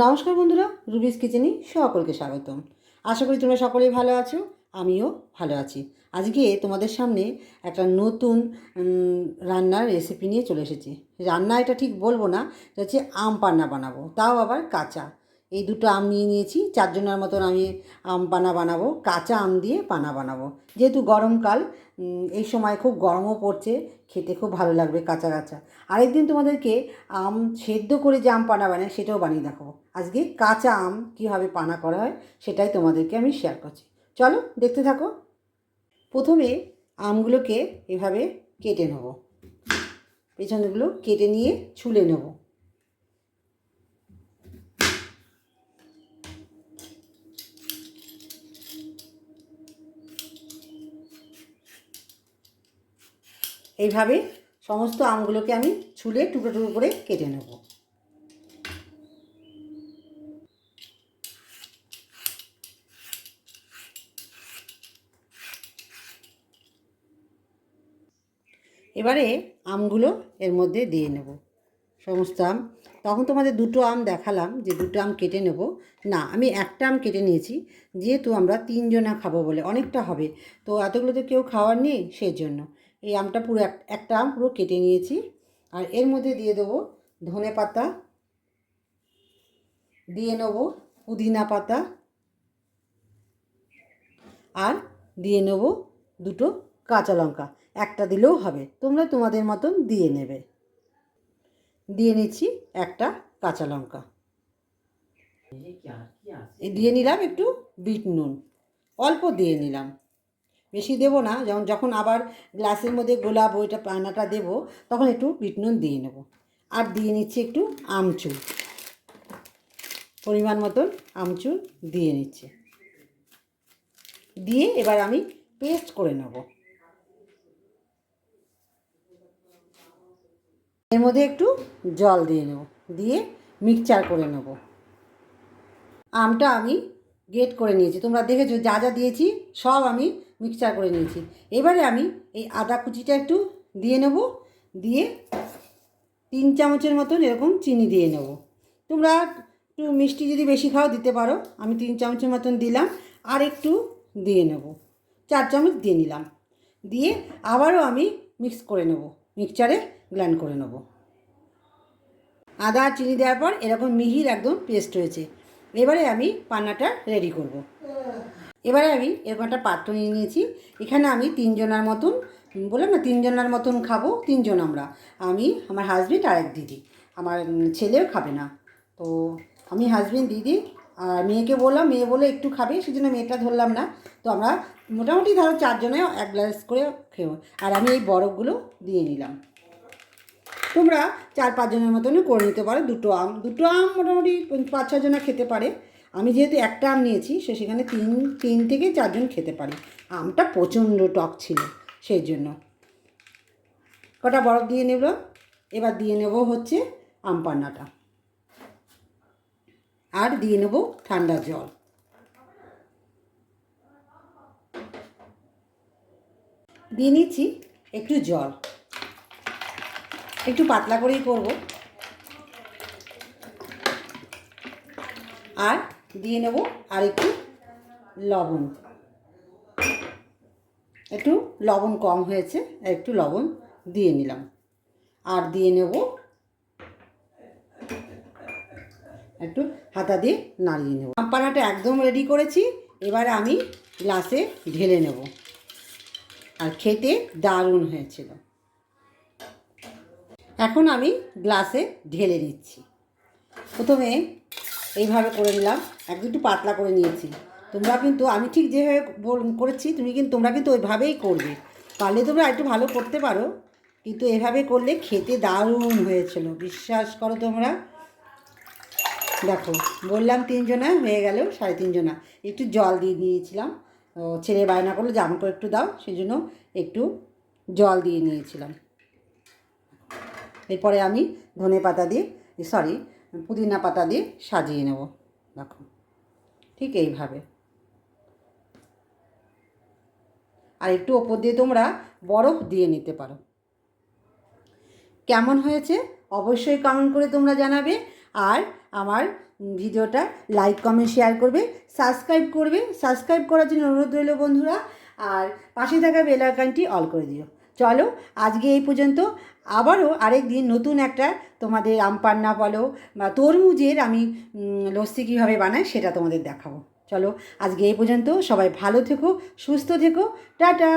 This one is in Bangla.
নমস্কার বন্ধুরা, রুবিস কিচেনে সকলকে স্বাগতম। আশা করি তোমরা সকলেই ভালো আছো, আমিও ভালো আছি। আজকে তোমাদের সামনে একটা নতুন রান্নার রেসিপি নিয়ে চলে এসেছি। রান্না এটা ঠিক বলবো না, এটা হচ্ছে আম পান্না বানাবো, তাও আবার কাঁচা। এই দুটো আম নিয়ে নিয়েছি, 4 জনের মতন আমি আম পান্না বানাবো, কাঁচা আম দিয়ে পান্না বানাবো। যেহেতু গরমকাল, এই সময় খুব গরমও পড়ছে, খেতে খুব ভালো লাগবে কাঁচা কাঁচা। আরেকদিন তোমাদেরকে আম সেদ্ধ করে যে আম পানা বানায় সেটাও বানিয়ে দেখাবো। আজকে কাঁচা আম কীভাবে পানা করা হয় সেটাই তোমাদেরকে আমি শেয়ার করছি। চলো দেখতে থাকো। প্রথমে আমগুলোকে এভাবে কেটে নেব, পেছনগুলো কেটে নিয়ে ছুলে নেব। এইভাবে সমস্ত আমগুলোকে আমি ছুলে টুকরো টুকরো করে কেটে নেব। এবারে আমগুলো এর মধ্যে দিয়ে নেব, সমস্ত আম। তখন তোমাদের দুটো আম দেখালাম যে দুটো আম কেটে নেব, না আমি একটা আম কেটে নিয়েছি, যেহেতু আমরা 3 জনা খাবো বলে অনেকটা হবে, তো এতগুলো তো কেউ খাওয়ার নেই, সেই জন্য এই আমটা পুরো একটা আম পুরো কেটে নিয়েছি। আর এর মধ্যে দিয়ে দেবো ধনে পাতা, দিয়ে নেব পুদিনা পাতা, আর দিয়ে নেব দুটো কাঁচা লঙ্কা। একটা দিলেও হবে, তোমরা তোমাদের মতন দিয়ে নেবে। দিয়ে নিচ্ছি একটা কাঁচা লঙ্কা, দিয়ে নিলাম একটু বিট নুন, অল্প দিয়ে নিলাম, বেশি দেবো না। যখন আবার গ্লাসের মধ্যে গোলাপ ওইটা পানাটা দেবো তখন একটু বিট নুন দিয়ে নেব। আর দিয়ে নিচ্ছি একটু আমচুর, পরিমাণ মতন আমচুর দিয়ে নিচ্ছি। দিয়ে এবার আমি পেস্ট করে নেব। এর মধ্যে একটু জল দিয়ে নেব, দিয়ে মিক্সচার করে নেব। আমটা আমি গ্রেট করে নিয়েছি, তোমরা দেখেছো যা যা দিয়েছি সব আমি মিক্সচার করে নিয়েছি। এবারে আমি এই আদা কুচিটা একটু দিয়ে নেব, দিয়ে 3 চামচের মতন এরকম চিনি দিয়ে নেব। তোমরা একটু মিষ্টি যদি বেশি খাও দিতে পারো, আমি 3 চামচের মতন দিলাম। আর একটু দিয়ে নেব, 4 চামচ দিয়ে নিলাম। দিয়ে আবারও আমি মিক্স করে নেব, মিক্সচারে গ্রাইন্ড করে নেব। আদা আর চিনি দেওয়ার পর এরকম মিহির একদম পেস্ট হয়েছে। এবারে আমি পান্নাটা রেডি করব। এবারে আমি এরকম একটা পাত্র নিয়ে নিয়েছি। এখানে আমি 3 জনার মতন, বললাম না 3 জনার মতন খাবো, 3 জন আমরা, আমি, আমার হাজব্যান্ড আর এক দিদি। আমার ছেলেও খাবে না, তো আমি, হাজব্যান্ড, দিদি আর মেয়েকে বললাম, মেয়ে বলে একটু খাবে, সেজন্য মেয়েটা ধরলাম না। তো আমরা মোটামুটি ধরো 4 জনে 1 গ্লাস করে খেও। আর আমি এই বরফগুলো দিয়ে নিলাম। তোমরা 4-5 জনের মতনই করে নিতে পারো। দুটো আম মোটামুটি 5-6 জনা খেতে পারে। আমি যেহেতু একটা আম নিয়েছি, সেখানে 3 থেকে 4 জন খেতে পারি। আমটা প্রচণ্ড টক ছিল, সেই জন্য কটা বরফ দিয়ে নেব। এবার দিয়ে নেব হচ্ছে আম পান্নাটা, আর দিয়ে নেব ঠান্ডা জল। দিয়ে নিচ্ছি একটু জল, একটু পাতলা করেই করব। আর দিয়ে নেব আর একটু লবণ, একটু লবণ কম হয়েছে, একটু লবণ দিয়ে নিলাম। আর দিয়ে নেব একটু হাতা দিয়ে নাড়িয়ে নেব। আম পান্নাটা একদম রেডি করেছি। এবারে আমি গ্লাসে ঢেলে নেব, আর খেতে দারুণ হয়েছিল। এখন আমি গ্লাসে ঢেলে নিচ্ছি। প্রথমে এইভাবে করে নিলাম, একটু পাতলা করে নিয়েছি। তোমরা কিন্তু, আমি ঠিক যেভাবে করেছি তোমরা কিন্তু ওইভাবেই করবে। পারলে তোমরা একটু ভালো করতে পারো, কিন্তু এভাবে করলে খেতে দারুণ হয়েছিল, বিশ্বাস করো তোমরা। দেখো, বললাম 3 জনা, হয়ে গেল 3.5 জনা। একটু জল দিয়ে দিয়েছিলাম, ছেলে বায়না করলো যে আমাকে একটু দাও, সেই জন্য একটু জল দিয়ে নিয়েছিলাম। এরপরে আমি ধনে পাতা দিয়ে, পুদিনা পাতা দিয়ে সাজিয়ে নেব। দেখো, ঠিক এইভাবে। আর একটু ওপর দিয়ে তোমরা বরফ দিয়ে নিতে পারো। কেমন হয়েছে অবশ্যই কমেন্ট করে তোমরা জানাবে। আর আমার ভিডিওটা লাইক কমেন্ট শেয়ার করবে, সাবস্ক্রাইব করার জন্য অনুরোধ রইল বন্ধুরা। আর পাশে থাকা বেল আইকনটি অল করে দিও। চলো আজকে এই পর্যন্ত, আবারও আরেক দিন নতুন একটা তোমাদের আম পান্না বলো বা তরমুজের আমি লস্যি কীভাবে বানাই সেটা তোমাদের দেখাবো। চলো আজকে এই পর্যন্ত, সবাই ভালো থেকো, সুস্থ থেকো, টাটা।